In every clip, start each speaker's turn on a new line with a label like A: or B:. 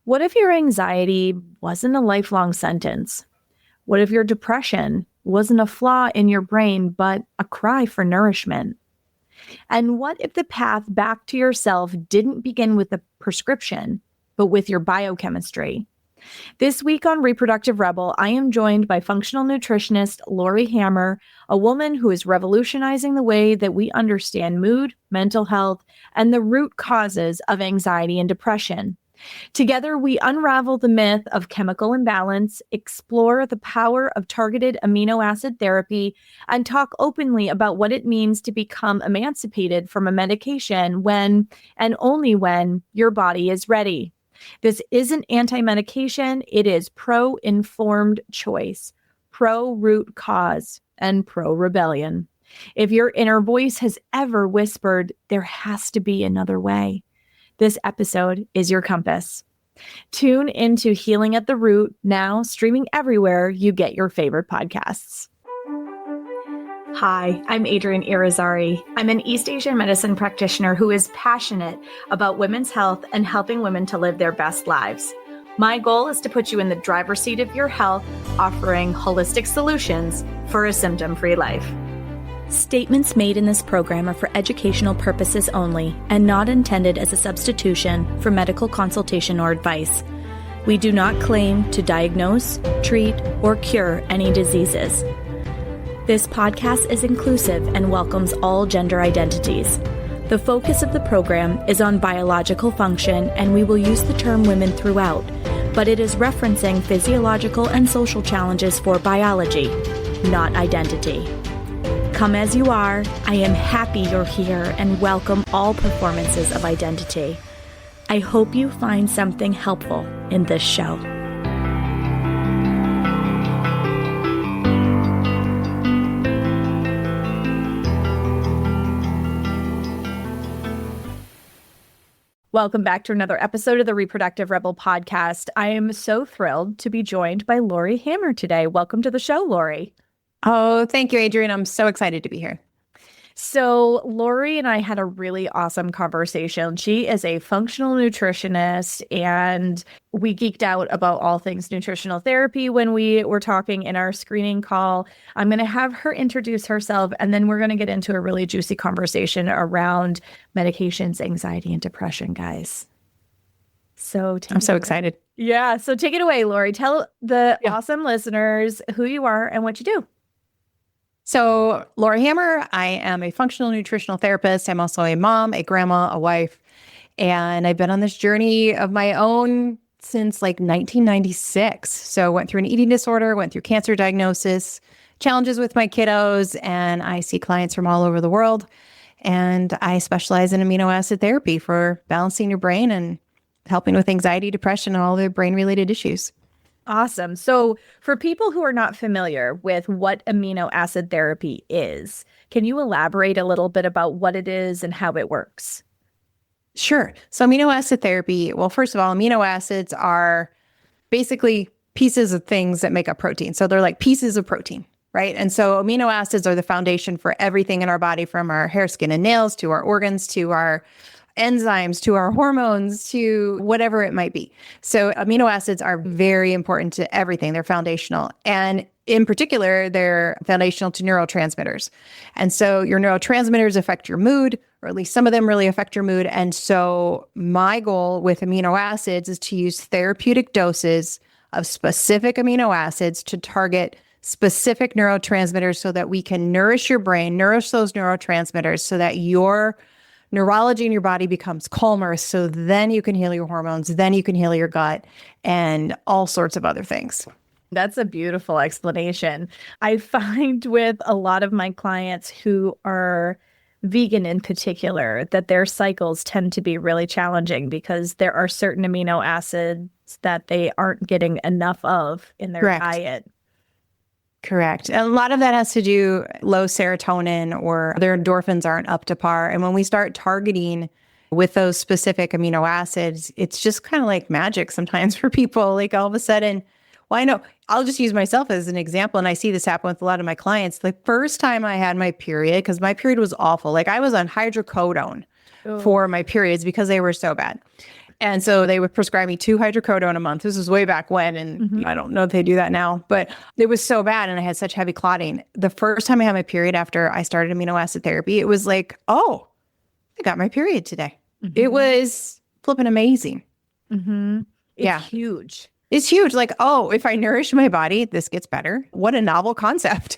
A: What if your anxiety wasn't a lifelong sentence? What if your depression wasn't a flaw in your brain, but a cry for nourishment? And what if the path back to yourself didn't begin with a prescription, but with your biochemistry? This week on Reproductive Rebel, I am joined by functional nutritionist Laurie Hammer, a woman who is revolutionizing the way that we understand mood, mental health, and the root causes of anxiety and depression. Together, we unravel the myth of chemical imbalance, explore the power of targeted amino acid therapy, and talk openly about what it means to become emancipated from a medication when and only when your body is ready. This isn't anti-medication, it is pro-informed choice, pro-root cause, and pro-rebellion. If your inner voice has ever whispered, there has to be another way, this episode is your compass. Tune into Healing at the Root, now streaming everywhere you get your favorite podcasts. Hi, I'm Adrienne Irizarry. I'm an East Asian medicine practitioner who is passionate about women's health and helping women to live their best lives. My goal is to put you in the driver's seat of your health, offering holistic solutions for a symptom-free life. Statements made in this program are for educational purposes only and not intended as a substitution for medical consultation or advice. We do not claim to diagnose, treat, or cure any diseases. This podcast is inclusive and welcomes all gender identities. The focus of the program is on biological function, and we will use the term women throughout, but it is referencing physiological and social challenges for biology, not identity. Come as you are, I am happy you're here and welcome all performances of identity. I hope you find something helpful in this show. Welcome back to another episode of the Reproductive Rebel podcast. I am so thrilled to be joined by Laurie Hammer today. Welcome to the show, Laurie.
B: Oh, thank you, Adrienne. I'm so excited to be here.
A: So Laurie and I had a really awesome conversation. She is a functional nutritionist, and we geeked out about all things nutritional therapy when we were talking in our screening call. I'm going to have her introduce herself, and then we're going to get into a really juicy conversation around medications, anxiety, and depression, guys. So
B: I'm so excited.
A: Yeah. So take it away, Laurie. Tell the awesome listeners who you are and what you do.
B: So, Laurie Hammer, I am a functional nutritional therapist. I'm also a mom, a grandma, a wife, and I've been on this journey of my own since like 1996. So, went through an eating disorder, went through cancer diagnosis, challenges with my kiddos, and I see clients from all over the world. And I specialize in amino acid therapy for balancing your brain and helping with anxiety, depression, and all the brain-related issues.
A: Awesome. So for people who are not familiar with what amino acid therapy is, can you elaborate a little bit about what it is and how it works?
B: Sure. So amino acid therapy, well, first of all, amino acids are basically pieces of things that make up protein. So they're like pieces of protein, right? And so amino acids are the foundation for everything in our body, from our hair, skin, and nails to our organs, to our enzymes, to our hormones, to whatever it might be. So amino acids are very important to everything. They're foundational. And in particular, they're foundational to neurotransmitters. And so your neurotransmitters affect your mood, or at least some of them really affect your mood. And so my goal with amino acids is to use therapeutic doses of specific amino acids to target specific neurotransmitters so that we can nourish your brain, nourish those neurotransmitters so that your neurology in your body becomes calmer, so then you can heal your hormones, then you can heal your gut, and all sorts of other things.
A: That's a beautiful explanation. I find with a lot of my clients who are vegan in particular, that their cycles tend to be really challenging because there are certain amino acids that they aren't getting enough of in their diet.
B: Correct. And a lot of that has to do low serotonin, or their endorphins aren't up to par. And when we start targeting with those specific amino acids, it's just kind of like magic sometimes for people. Like all of a sudden, well, I know, I'll just use myself as an example. And I see this happen with a lot of my clients. The first time I had my period, because my period was awful. Like I was on hydrocodone for my periods because they were so bad. And so they would prescribe me 2 hydrocodone a month. This was way back when, and I don't know if they do that now, but it was so bad. And I had such heavy clotting. The first time I had my period after I started amino acid therapy, it was like, oh, I got my period today. It was flipping amazing.
A: It's huge.
B: It's huge. Like, oh, if I nourish my body, this gets better. What a novel concept.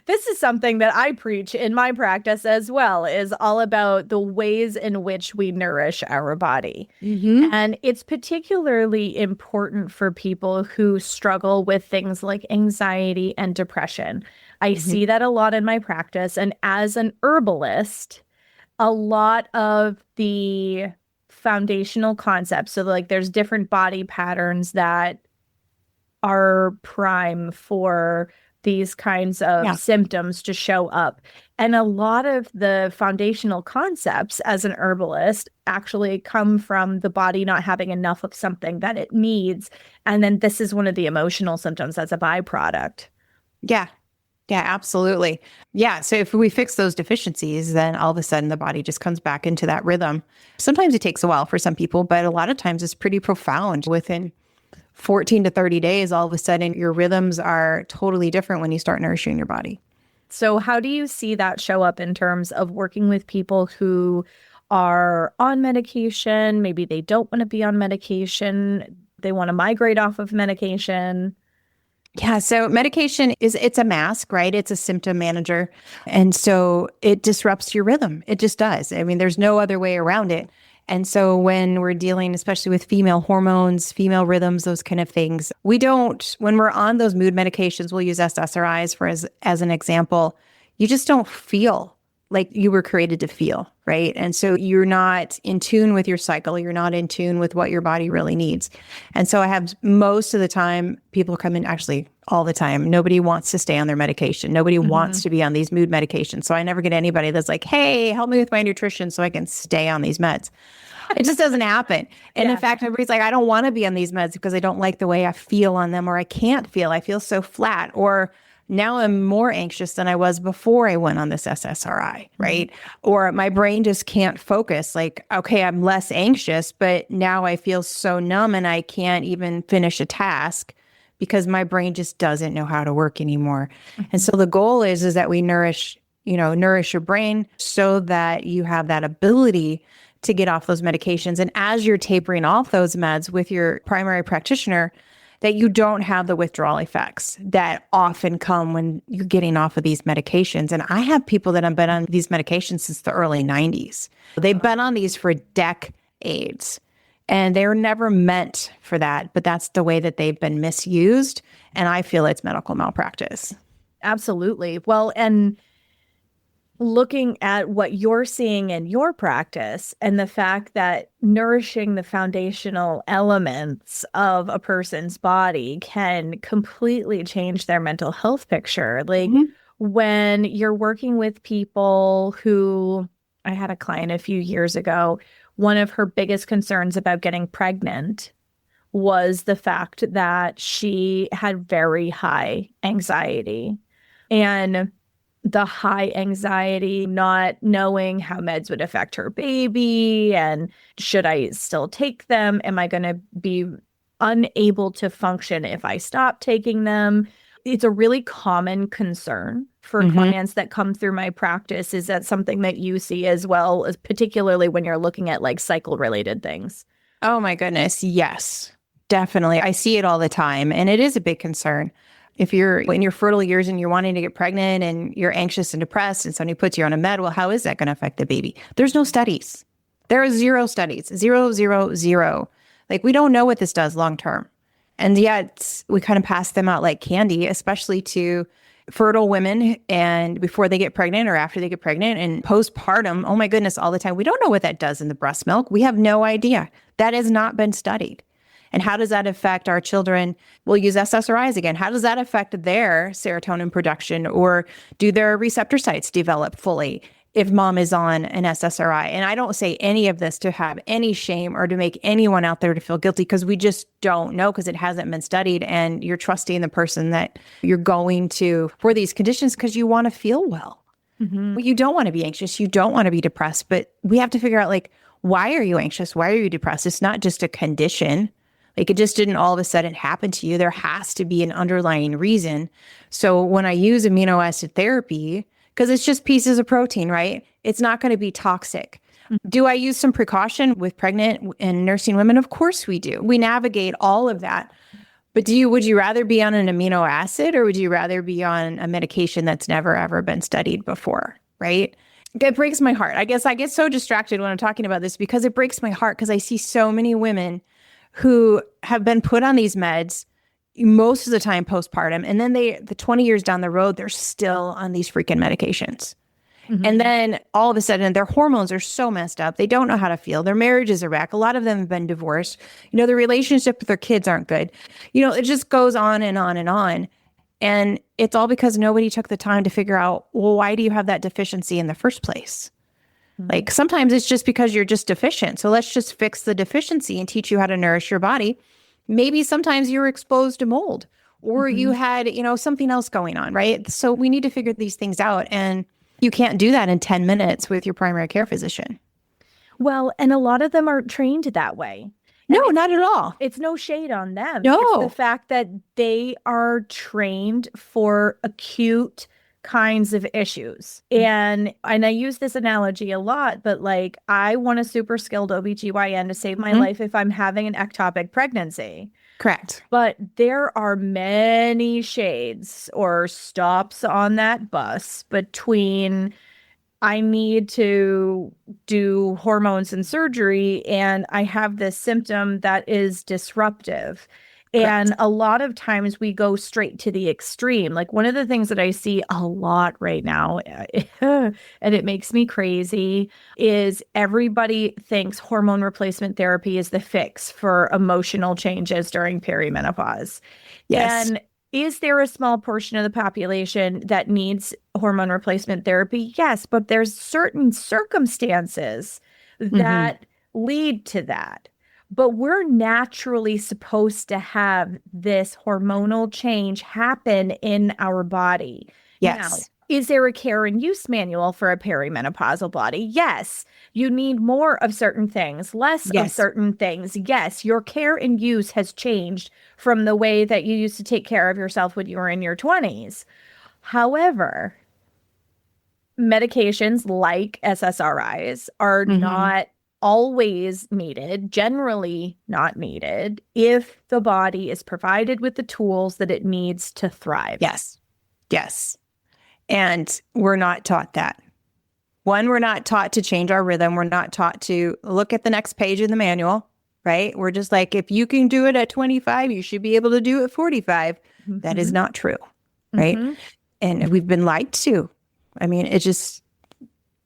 A: This is something that I preach in my practice as well, is all about the ways in which we nourish our body. And it's particularly important for people who struggle with things like anxiety and depression. I see that a lot in my practice. And as an herbalist, a lot of the foundational concepts, so like there's different body patterns that are prime for these kinds of symptoms to show up. And a lot of the foundational concepts as an herbalist actually come from the body not having enough of something that it needs. And then this is one of the emotional symptoms as a byproduct.
B: Yeah. Yeah, absolutely. Yeah. So if we fix those deficiencies, then all of a sudden the body just comes back into that rhythm. Sometimes it takes a while for some people, but a lot of times it's pretty profound. Within 14 to 30 days, all of a sudden your rhythms are totally different when you start nourishing your body.
A: So how do you see that show up in terms of working with people who are on medication? Maybe they don't want to be on medication. They want to migrate off of medication.
B: Yeah. So medication it's a mask, right? It's a symptom manager. And so it disrupts your rhythm. It just does. I mean, there's no other way around it. And so when we're dealing, especially with female hormones, female rhythms, those kind of things, when we're on those mood medications, we'll use SSRIs as an example, you just don't feel like you were created to feel, right? And so you're not in tune with your cycle. You're not in tune with what your body really needs. And so I have most of the time people come in, actually all the time, nobody wants to stay on their medication. Nobody wants to be on these mood medications. So I never get anybody that's like, hey, help me with my nutrition so I can stay on these meds. It just doesn't happen. And in fact, everybody's like, I don't want to be on these meds because I don't like the way I feel on them, or I can't feel. I feel so flat, or now I'm more anxious than I was before I went on this SSRI, right? Or my brain just can't focus. Like, okay, I'm less anxious, but now I feel so numb and I can't even finish a task because my brain just doesn't know how to work anymore. And so the goal is that we nourish your brain so that you have that ability to get off those medications. And as you're tapering off those meds with your primary practitioner, that you don't have the withdrawal effects that often come when you're getting off of these medications. And I have people that have been on these medications since the early 90s. They've been on these for decades, and they're never meant for that, but that's the way that they've been misused. And I feel it's medical malpractice.
A: Absolutely. Well, and looking at what you're seeing in your practice and the fact that nourishing the foundational elements of a person's body can completely change their mental health picture. Like when you're working with people who, I had a client a few years ago, one of her biggest concerns about getting pregnant was the fact that she had very high anxiety. And the high anxiety, not knowing how meds would affect her baby, and should I still take them? Am I going to be unable to function if I stop taking them? It's a really common concern for clients that come through my practice. Is that something that you see as well, as particularly when you're looking at like cycle related things?
B: Oh my goodness. Yes, definitely. I see it all the time. And it is a big concern. If you're in your fertile years and you're wanting to get pregnant and you're anxious and depressed and somebody puts you on a med, well, how is that going to affect the baby? There's no studies. There are 0 studies, 0, 0, 0. Like, we don't know what this does long term. And yet we kind of pass them out like candy, especially to fertile women, and before they get pregnant or after they get pregnant and postpartum. Oh my goodness, all the time. We don't know what that does in the breast milk. We have no idea. That has not been studied. And how does that affect our children? We'll use SSRIs again. How does that affect their serotonin production, or do their receptor sites develop fully if mom is on an SSRI? And I don't say any of this to have any shame or to make anyone out there to feel guilty, because we just don't know, because it hasn't been studied, and you're trusting the person that you're going to for these conditions because you want to feel well. Well, you don't want to be anxious. You don't want to be depressed, but we have to figure out, like, Why are you anxious? Why are you depressed? It's not just a condition. Like it just didn't all of a sudden happen to you. There has to be an underlying reason. So when I use amino acid therapy, because it's just pieces of protein, right? It's not going to be toxic. Do I use some precaution with pregnant and nursing women? Of course we do. We navigate all of that. But would you rather be on an amino acid or would you rather be on a medication that's never ever been studied before, right? It breaks my heart. I guess I get so distracted when I'm talking about this because it breaks my heart because I see so many women who have been put on these meds most of the time postpartum. And then the 20 years down the road, they're still on these freaking medications. Mm-hmm. And then all of a sudden their hormones are so messed up. They don't know how to feel. Their marriage is a wreck. A lot of them have been divorced. Their relationship with their kids aren't good. It just goes on and on and on. And it's all because nobody took the time to figure out, well, why do you have that deficiency in the first place? Mm-hmm. Like sometimes it's just because you're just deficient. So let's just fix the deficiency and teach you how to nourish your body. Maybe sometimes you were exposed to mold or you had, something else going on, right? So we need to figure these things out. And you can't do that in 10 minutes with your primary care physician.
A: Well, and a lot of them are trained that way.
B: No, not at all.
A: It's no shade on them.
B: No.
A: It's the fact that they are trained for acute kinds of issues. And I use this analogy a lot, but like I want a super skilled OBGYN to save my life if I'm having an ectopic pregnancy.
B: Correct.
A: But there are many shades or stops on that bus between I need to do hormones and surgery and I have this symptom that is disruptive. Correct. And a lot of times we go straight to the extreme. Like one of the things that I see a lot right now, and it makes me crazy, is everybody thinks hormone replacement therapy is the fix for emotional changes during perimenopause.
B: Yes.
A: And is there a small portion of the population that needs hormone replacement therapy? Yes, but there's certain circumstances that lead to that. But we're naturally supposed to have this hormonal change happen in our body.
B: Yes.
A: Now, is there a care and use manual for a perimenopausal body? Yes. You need more of certain things, less of certain things. Yes. Your care and use has changed from the way that you used to take care of yourself when you were in your 20s. However, medications like SSRIs are not always needed, generally not needed, if the body is provided with the tools that it needs to thrive.
B: Yes. Yes. And we're not taught that. One, we're not taught to change our rhythm. We're not taught to look at the next page in the manual, right? We're just like, if you can do it at 25, you should be able to do it at 45. That is not true, right? And we've been lied to. I mean,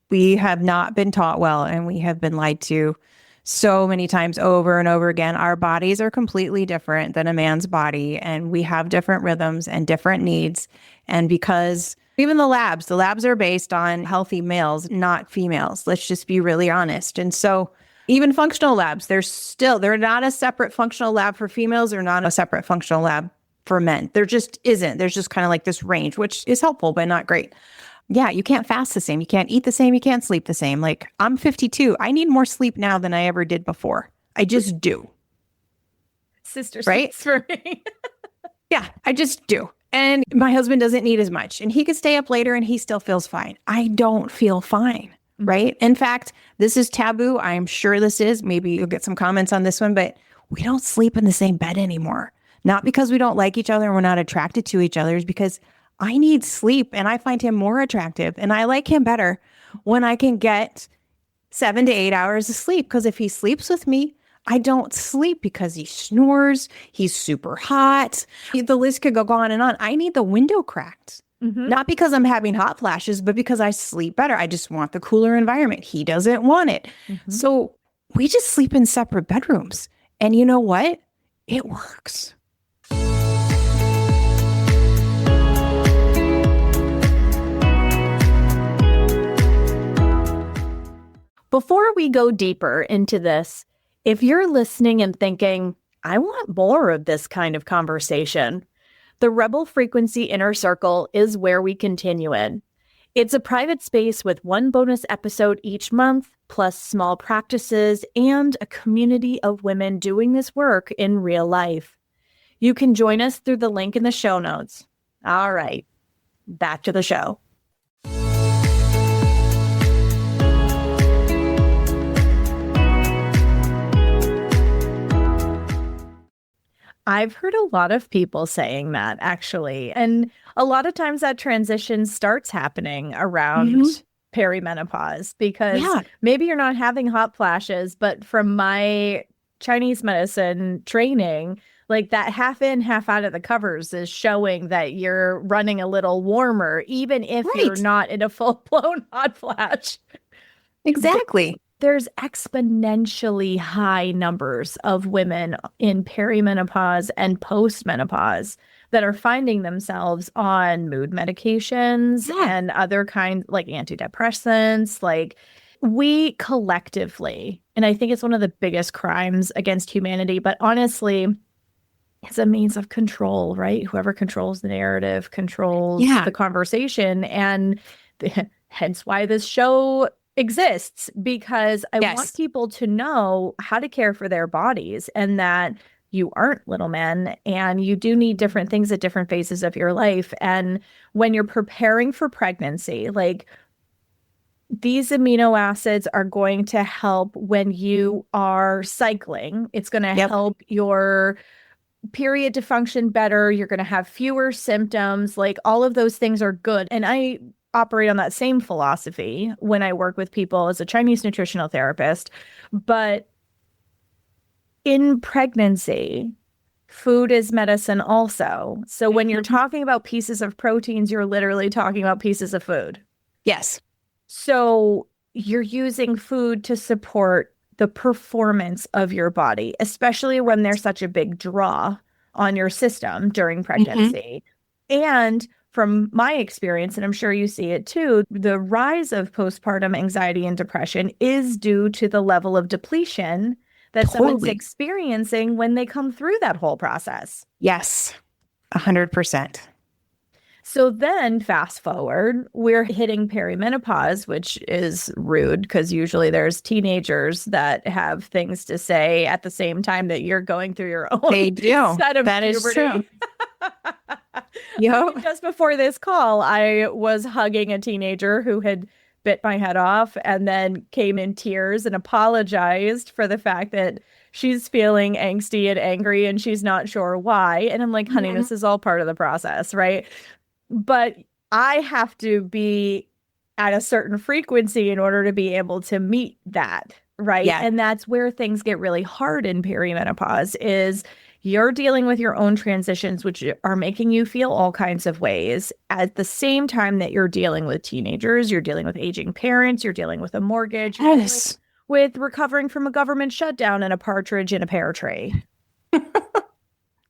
B: we have not been taught well, and we have been lied to so many times over and over again. Our bodies are completely different than a man's body, and we have different rhythms and different needs. And because even the labs are based on healthy males, not females. Let's just be really honest. And so even functional labs, they're not a separate functional lab for females or not a separate functional lab for men. There just isn't. There's just kind of like this range, which is helpful, but not great. Yeah, you can't fast the same. You can't eat the same. You can't sleep the same. Like I'm 52. I need more sleep now than I ever did before. I just do.
A: Sister
B: right?
A: Sleeps for me.
B: Yeah, I just do. And my husband doesn't need as much. And he could stay up later and he still feels fine. I don't feel fine, right? In fact, this is taboo. I'm sure this is. Maybe you'll get some comments on this one, but we don't sleep in the same bed anymore. Not because we don't like each other and we're not attracted to each other. It's because I need sleep and I find him more attractive and I like him better when I can get 7 to 8 hours of sleep. Because if he sleeps with me, I don't sleep because he snores. He's super hot. The list could go on and on. I need the window cracked. Not because I'm having hot flashes, but because I sleep better. I just want the cooler environment. He doesn't want it. So we just sleep in separate bedrooms. And you know what? It works.
A: Before we go deeper into this, if you're listening and thinking, I want more of this kind of conversation, the Rebel Frequency Inner Circle is where we continue in. It's a private space with one bonus episode each month, plus small practices and a community of women doing this work in real life. You can join us through the link in the show notes. All right, back to the show. I've heard a lot of people saying that, actually. And a lot of times that transition starts happening around perimenopause, because maybe you're not having hot flashes, but from my Chinese medicine training, like that half in, half out of the covers is showing that you're running a little warmer, even if you're not in a full-blown hot flash.
B: Exactly.
A: There's exponentially high numbers of women in perimenopause and postmenopause that are finding themselves on mood medications and other kinds, like antidepressants. Like, we collectively, and I think it's one of the biggest crimes against humanity, but honestly, it's a means of control, right? Whoever controls the narrative controls the conversation. And hence why this show exists, because I want people to know how to care for their bodies, and that you aren't little men and you do need different things at different phases of your life. And when you're preparing for pregnancy, like, these amino acids are going to help when you are cycling. It's going to help your period to function better. You're going to have fewer symptoms. Like, all of those things are good. And I operate on that same philosophy when I work with people as a Chinese nutritional therapist. But in pregnancy, food is medicine also. So when you're talking about pieces of proteins, you're literally talking about pieces of food.
B: Yes.
A: So you're using food to support the performance of your body, especially when there's such a big draw on your system during pregnancy. And from my experience, and I'm sure you see it too, the rise of postpartum anxiety and depression is due to the level of depletion that someone's experiencing when they come through that whole process.
B: Yes, 100%.
A: So then fast forward, we're hitting perimenopause, which is rude because usually there's teenagers that have things to say at the same time that you're going through your own set of
B: that
A: puberty.
B: is true. Yep.
A: Just before this call, I was hugging a teenager who had bit my head off and then came in tears and apologized for the fact that she's feeling angsty and angry and she's not sure why. And I'm like, honey, this is all part of the process, right? But I have to be at a certain frequency in order to be able to meet that, right?
B: Yeah.
A: And that's where things get really hard in perimenopause, is you're dealing with your own transitions, which are making you feel all kinds of ways. At the same time that you're dealing with teenagers, you're dealing with aging parents, you're dealing with a mortgage, you're dealing with recovering from a government shutdown and a partridge in a pear tree.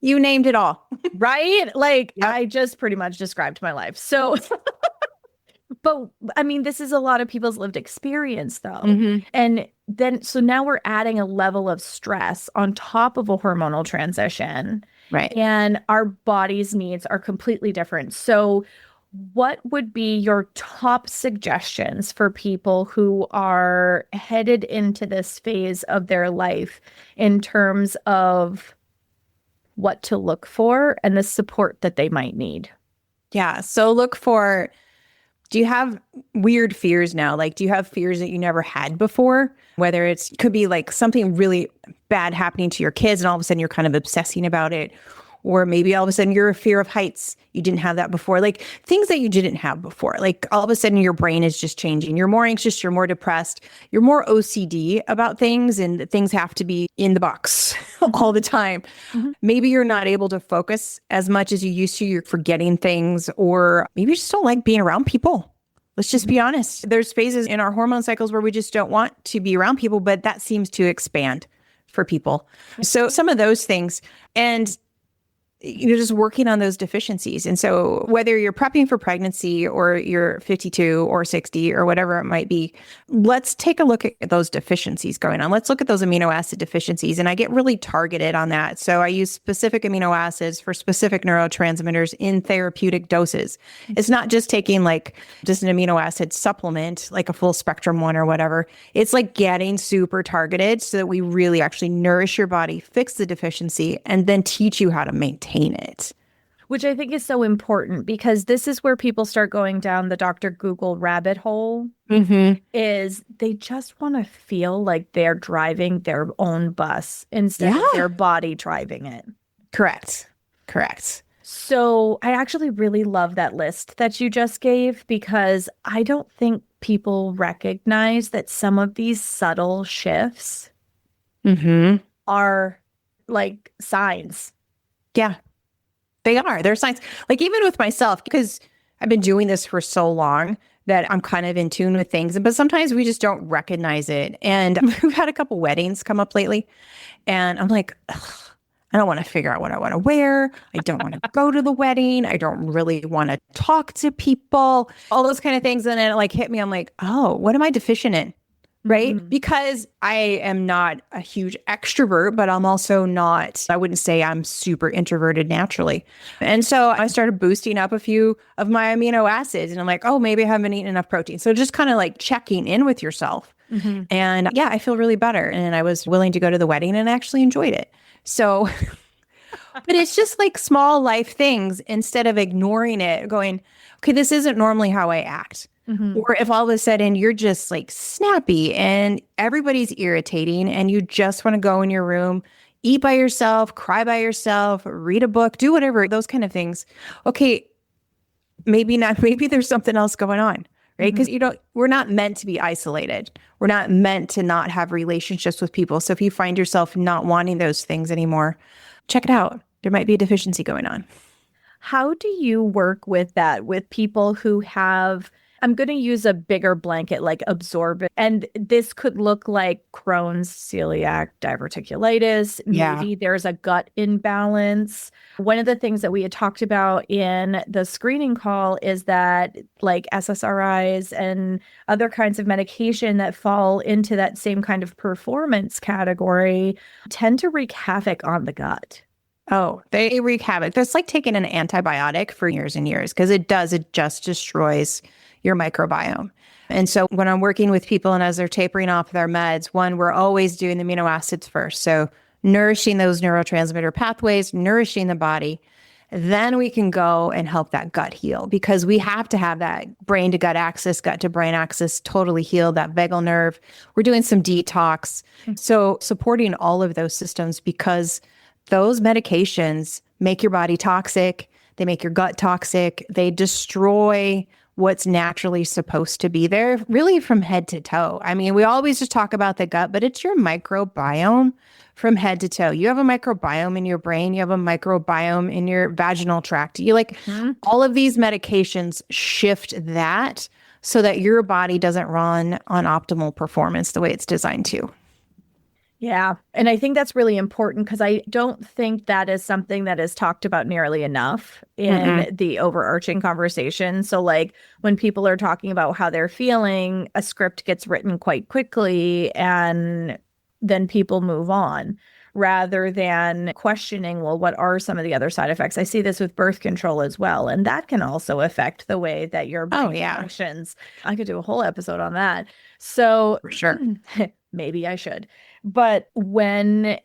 B: You named it all.
A: Right? Like, I just pretty much described my life. So, but I mean, this is a lot of people's lived experience, though. And then, so now we're adding a level of stress on top of a hormonal transition.
B: Right.
A: And our body's needs are completely different. So, what would be your top suggestions for people who are headed into this phase of their life in terms of what to look for and the support that they might need?
B: Yeah. So look for, do you have weird fears now? Like, do you have fears that you never had before? Whether could be like something really bad happening to your kids and all of a sudden you're kind of obsessing about it. Or maybe all of a sudden you're a fear of heights. You didn't have that before. Like things that you didn't have before. Like all of a sudden your brain is just changing. You're more anxious. You're more depressed. You're more OCD about things and things have to be in the box all the time. Maybe you're not able to focus as much as you used to. You're forgetting things, or maybe you just don't like being around people. Let's just be honest. There's phases in our hormone cycles where we just don't want to be around people, but that seems to expand for people. So some of those things. And just working on those deficiencies. And so whether you're prepping for pregnancy or you're 52 or 60 or whatever it might be, let's take a look at those deficiencies going on. Let's look at those amino acid deficiencies. And I get really targeted on that. So I use specific amino acids for specific neurotransmitters in therapeutic doses. It's not just taking like just an amino acid supplement, like a full spectrum one or whatever. It's like getting super targeted so that we really actually nourish your body, fix the deficiency, and then teach you how to maintain it.
A: Which I think is so important because this is where people start going down the Dr. Google rabbit hole. Is they just want to feel like they're driving their own bus instead of their body driving it.
B: Correct.
A: So I actually really love that list that you just gave because I don't think people recognize that some of these subtle shifts are like signs.
B: Yeah, they are. They're signs. Like even with myself, because I've been doing this for so long that I'm kind of in tune with things. But sometimes we just don't recognize it. And we've had a couple weddings come up lately. And I'm like, ugh, I don't want to figure out what I want to wear. I don't want to go to the wedding. I don't really want to talk to people, all those kind of things. And then it like hit me. I'm like, oh, what am I deficient in? Right? Because I am not a huge extrovert, but I'm also not, I wouldn't say I'm super introverted naturally. And so I started boosting up a few of my amino acids and I'm like, oh, maybe I haven't eaten enough protein. So just kind of like checking in with yourself. And yeah, I feel really better. And I was willing to go to the wedding and actually enjoyed it. So, but it's just like small life things instead of ignoring it, going, okay, this isn't normally how I act. Or if all of a sudden you're just like snappy and everybody's irritating and you just want to go in your room, eat by yourself, cry by yourself, read a book, do whatever, those kind of things. Okay, maybe not, maybe there's something else going on, right? Because we're not meant to be isolated. We're not meant to not have relationships with people. So if you find yourself not wanting those things anymore, check it out. There might be a deficiency going on.
A: How do you work with that with people who have, I'm going to use a bigger blanket like absorbent, and this could look like Crohn's, celiac, diverticulitis. Maybe there's a gut imbalance. One of the things that we had talked about in the screening call is that like SSRIs and other kinds of medication that fall into that same kind of performance category tend to wreak havoc on the gut.
B: Oh, they wreak havoc. That's like taking an antibiotic for years and years because it just destroys your microbiome. And so when I'm working with people and as they're tapering off their meds, one, we're always doing the amino acids first. So nourishing those neurotransmitter pathways, nourishing the body. Then we can go and help that gut heal because we have to have that brain to gut axis, gut to brain axis totally healed, that vagal nerve. We're doing some detox. So supporting all of those systems because those medications make your body toxic. They make your gut toxic. They destroy what's naturally supposed to be there, really from head to toe. I mean, we always just talk about the gut, but it's your microbiome from head to toe. You have a microbiome in your brain. You have a microbiome in your vaginal tract. You like all of these medications shift that so that your body doesn't run on optimal performance the way it's designed to.
A: Yeah. And I think that's really important because I don't think that is something that is talked about nearly enough in the overarching conversation. So like when people are talking about how they're feeling, a script gets written quite quickly and then people move on rather than questioning, well, what are some of the other side effects? I see this with birth control as well. And that can also affect the way that your brain functions. I could do a whole episode on that. So
B: for sure.
A: Maybe I should. But when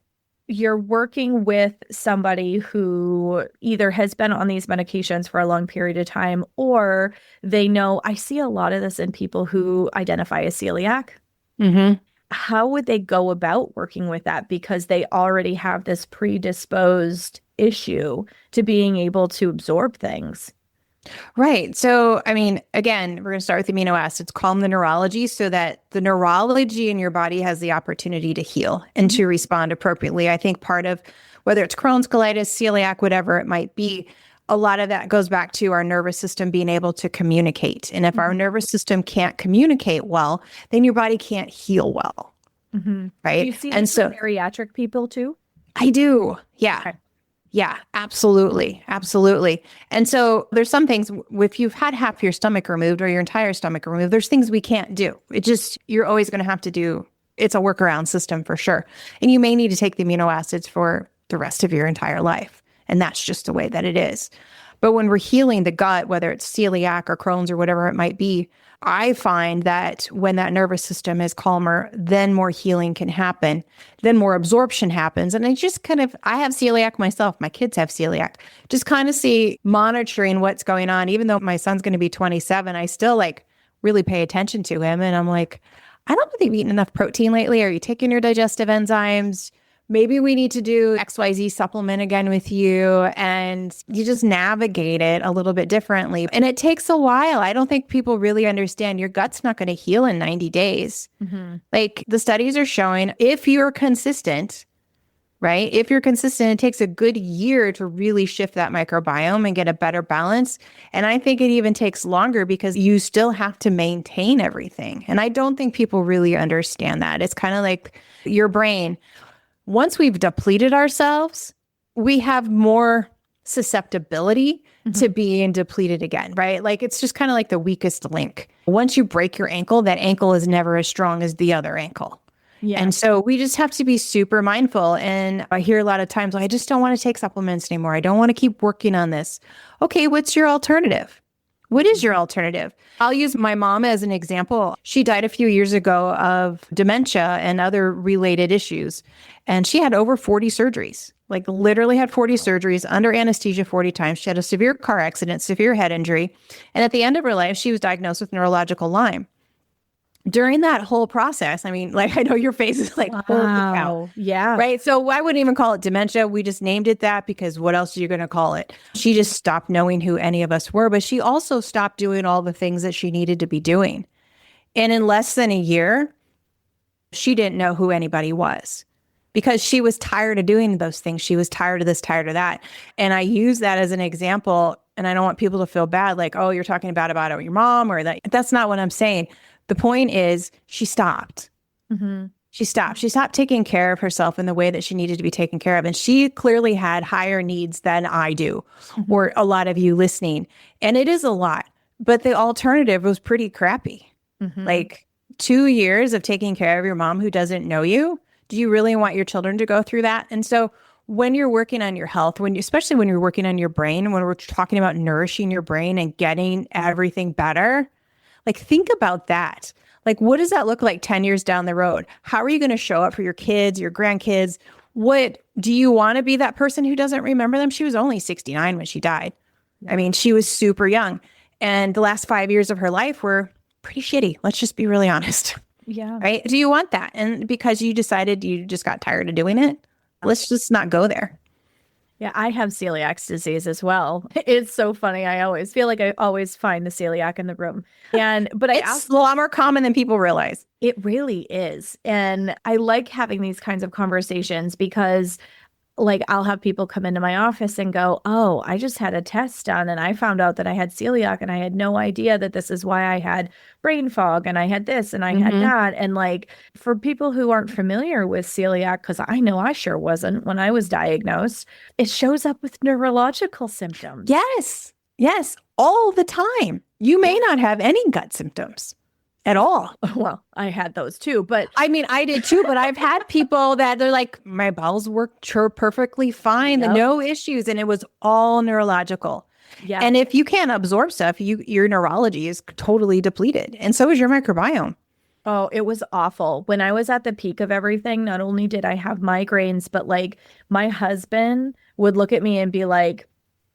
A: you're working with somebody who either has been on these medications for a long period of time, or they know, I see a lot of this in people who identify as celiac. How would they go about working with that? Because they already have this predisposed issue to being able to absorb things.
B: Right. So, I mean, again, we're going to start with amino acids, calm the neurology so that the neurology in your body has the opportunity to heal and to respond appropriately. I think part of whether it's Crohn's, colitis, celiac, whatever it might be, a lot of that goes back to our nervous system being able to communicate. And if our nervous system can't communicate well, then your body can't heal well. Right.
A: Do you see this with bariatric people too?
B: I do. Yeah.
A: Okay.
B: Yeah, absolutely. Absolutely. And so there's some things, if you've had half your stomach removed or your entire stomach removed, there's things we can't do. It just, you're always going to have to do, it's a workaround system for sure. And you may need to take the amino acids for the rest of your entire life. And that's just the way that it is. But when we're healing the gut, whether it's celiac or Crohn's or whatever it might be, I find that when that nervous system is calmer, then more healing can happen, then more absorption happens. And I just kind of, I have celiac myself, my kids have celiac, just kind of see monitoring what's going on. Even though my son's going to be 27, I still like really pay attention to him. And I'm like, I don't think you've eaten enough protein lately. Are you taking your digestive enzymes? Maybe we need to do XYZ supplement again with you. And you just navigate it a little bit differently. And it takes a while. I don't think people really understand your gut's not going to heal in 90 days. Like the studies are showing if you're consistent, right? If you're consistent, it takes a good year to really shift that microbiome and get a better balance. And I think it even takes longer because you still have to maintain everything. And I don't think people really understand that. It's kind of like your brain. Once we've depleted ourselves, we have more susceptibility to being depleted again, right? Like it's just kind of like the weakest link. Once you break your ankle, that ankle is never as strong as the other ankle. Yeah. And so we just have to be super mindful. And I hear a lot of times, I just don't want to take supplements anymore. I don't want to keep working on this. Okay, what's your alternative? What is your alternative? I'll use my mom as an example. She died a few years ago of dementia and other related issues. And she had over 40 surgeries, like literally had 40 surgeries under anesthesia 40 times. She had a severe car accident, severe head injury. And at the end of her life, she was diagnosed with neurological Lyme. During that whole process, I mean, like, I know your face is like, holy cow.
A: Yeah.
B: Right. So I wouldn't even call it dementia. We just named it that because what else are you going to call it? She just stopped knowing who any of us were, but she also stopped doing all the things that she needed to be doing. And in less than a year, she didn't know who anybody was because she was tired of doing those things. She was tired of this, tired of that. And I use that as an example. And I don't want people to feel bad, like, oh, you're talking about your mom or that. That's not what I'm saying. The point is she stopped. She stopped. She stopped taking care of herself in the way that she needed to be taken care of. And she clearly had higher needs than I do, or a lot of you listening. And it is a lot, but the alternative was pretty crappy. Like 2 years of taking care of your mom who doesn't know you. Do you really want your children to go through that? And so when you're working on your health, especially when you're working on your brain, when we're talking about nourishing your brain and getting everything better, like, think about that. Like, what does that look like 10 years down the road? How are you going to show up for your kids, your grandkids? What do you want to be that person who doesn't remember them? She was only 69 when she died. I mean, she was super young. And the last 5 years of her life were pretty shitty. Let's just be really honest.
A: Yeah.
B: Right? Do you want that? And because you decided you just got tired of doing it, let's just not go there.
A: Yeah, I have celiac disease as well. It's so funny. I always feel like I always find the celiac in the room. But
B: it's a lot more common than people realize.
A: It really is. And I like having these kinds of conversations because like I'll have people come into my office and go, oh, I just had a test done and I found out that I had celiac and I had no idea that this is why I had brain fog and I had this and I had that. And like for people who aren't familiar with celiac, because I know I sure wasn't when I was diagnosed, it shows up with neurological symptoms.
B: Yes. Yes. All the time. You may not have any gut symptoms at all.
A: Well, I had those too, but
B: I mean, I did too, but I've had people that they're like, my bowels work perfectly fine, no issues. And it was all neurological. Yeah. And if you can't absorb stuff, your neurology is totally depleted. And so is your microbiome.
A: Oh, it was awful. When I was at the peak of everything, not only did I have migraines, but like my husband would look at me and be like,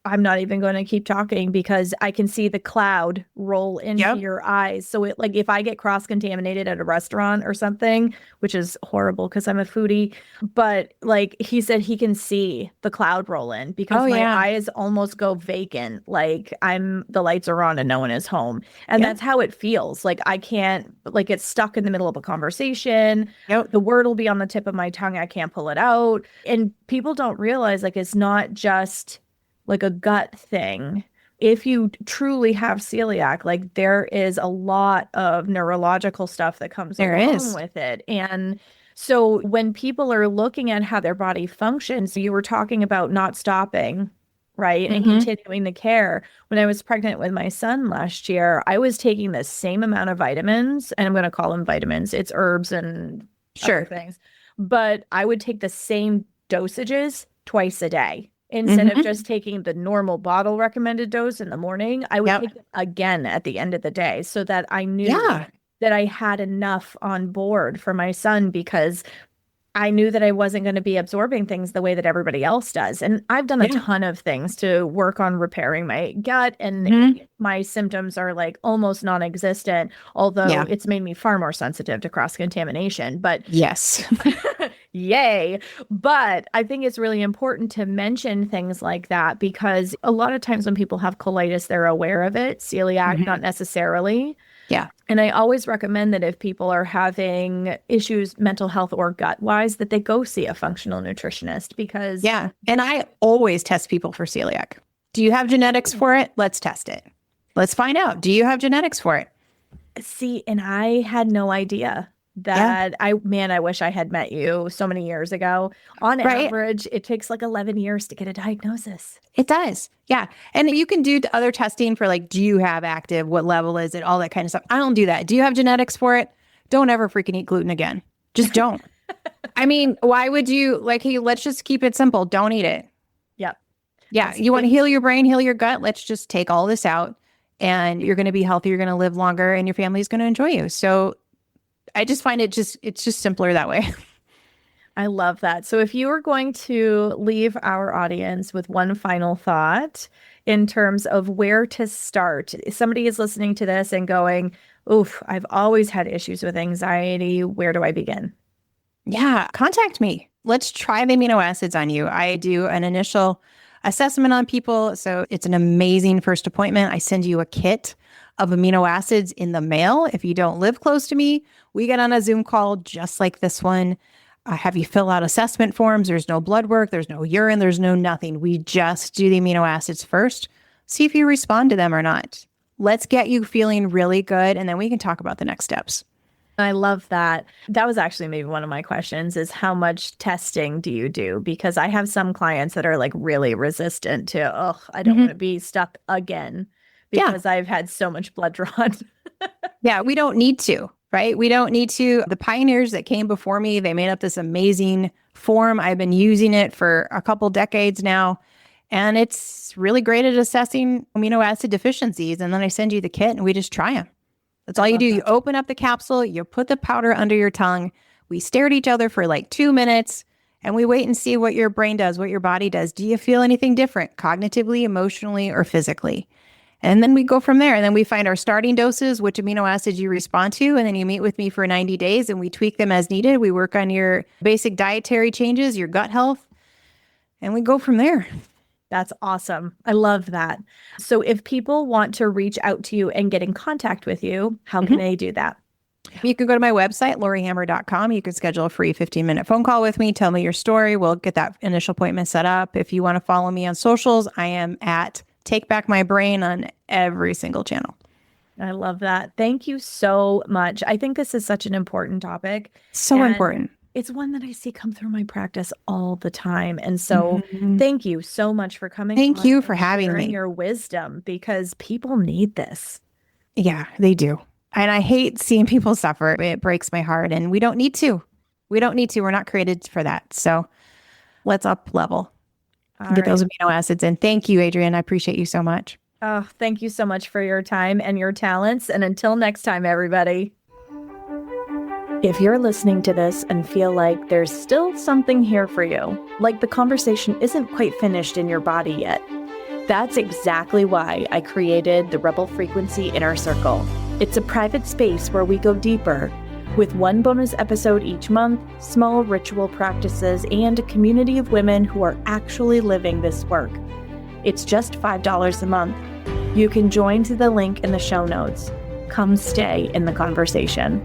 A: I'm not even going to keep talking because I can see the cloud roll into your eyes. So it like if I get cross-contaminated at a restaurant or something, which is horrible because I'm a foodie, but like he said he can see the cloud roll in because my eyes almost go vacant. Like the lights are on and no one is home. And that's how it feels. Like I can't, like it's stuck in the middle of a conversation. The word will be on the tip of my tongue. I can't pull it out. And people don't realize like it's not just like a gut thing. If you truly have celiac, like there is a lot of neurological stuff that comes along with it. And So when people are looking at how their body functions, you were talking about not stopping, right? And continuing the care. When I was pregnant with my son last year, I was taking the same amount of vitamins, and I'm going to call them vitamins. It's herbs and other things. But I would take the same dosages twice a day. Instead of just taking the normal bottle recommended dose in the morning, I would take it again at the end of the day so that I knew that I had enough on board for my son, because I knew that I wasn't going to be absorbing things the way that everybody else does. And I've done a ton of things to work on repairing my gut, and my symptoms are like almost non-existent, although it's made me far more sensitive to cross-contamination. But
B: yes,
A: yay. But I think it's really important to mention things like that, because a lot of times when people have colitis, they're aware of it. Celiac, not necessarily.
B: Yeah.
A: And I always recommend that if people are having issues, mental health or gut wise, that they go see a functional nutritionist, because.
B: Yeah. And I always test people for celiac. Do you have genetics for it? Let's test it. Let's find out. Do you have genetics for it?
A: See, and I had no idea that I wish I had met you so many years ago. On average, it takes like 11 years to get a diagnosis.
B: It does. Yeah. And you can do other testing for like, do you have active? What level is it? All that kind of stuff. I don't do that. Do you have genetics for it? Don't ever freaking eat gluten again. Just don't. I mean, why would you hey, let's just keep it simple. Don't eat it.
A: Yep.
B: Yeah. You want to heal your brain, heal your gut. Let's just take all this out, and you're going to be healthy. You're going to live longer, and your family's going to enjoy you. So I just find it's just simpler that way.
A: I love that. So if you were going to leave our audience with one final thought in terms of where to start, if somebody is listening to this and going, oof, I've always had issues with anxiety, where do I begin?
B: Yeah, contact me. Let's try the amino acids on you. I do an initial assessment on people. So it's an amazing first appointment. I send you a kit of amino acids in the mail. If you don't live close to me, we get on a Zoom call just like this one. I have you fill out assessment forms. There's no blood work. There's no urine. There's no nothing. We just do the amino acids first. See if you respond to them or not. Let's get you feeling really good, and then we can talk about the next steps.
A: I love that. That was actually maybe one of my questions, is how much testing do you do? Because I have some clients that are like really resistant to, I don't want to be stuck again, because I've had so much blood drawn.
B: Yeah, we don't need to, right? We don't need to. The pioneers that came before me, they made up this amazing form. I've been using it for a couple decades now, and it's really great at assessing amino acid deficiencies. And then I send you the kit and we just try them. That's all you do. You open up the capsule, you put the powder under your tongue. We stare at each other for like 2 minutes, and we wait and see what your brain does, what your body does. Do you feel anything different cognitively, emotionally, or physically? And then we go from there. And then we find our starting doses, which amino acids you respond to. And then you meet with me for 90 days and we tweak them as needed. We work on your basic dietary changes, your gut health, and we go from there.
A: That's awesome. I love that. So if people want to reach out to you and get in contact with you, how can they do that?
B: You can go to my website, lauriehammer.com. You can schedule a free 15-minute phone call with me. Tell me your story. We'll get that initial appointment set up. If you want to follow me on socials, I am at Take Back My Brain on every single channel.
A: I love that. Thank you so much. I think this is such an important topic.
B: So important.
A: It's one that I see come through my practice all the time. And so thank you so much for coming.
B: Thank you for having me.
A: Your wisdom, because people need this.
B: Yeah, they do. And I hate seeing people suffer. It breaks my heart, and we don't need to. We don't need to. We're not created for that. So let's up level. Get those amino acids in. Thank you, Adrienne. I appreciate you so much.
A: Oh, thank you so much for your time and your talents. And until next time, everybody. If you're listening to this and feel like there's still something here for you, like the conversation isn't quite finished in your body yet, that's exactly why I created the Rebel Frequency Inner Circle. It's a private space where we go deeper, with one bonus episode each month, small ritual practices, and a community of women who are actually living this work. It's just $5 a month. You can join through the link in the show notes. Come stay in the conversation.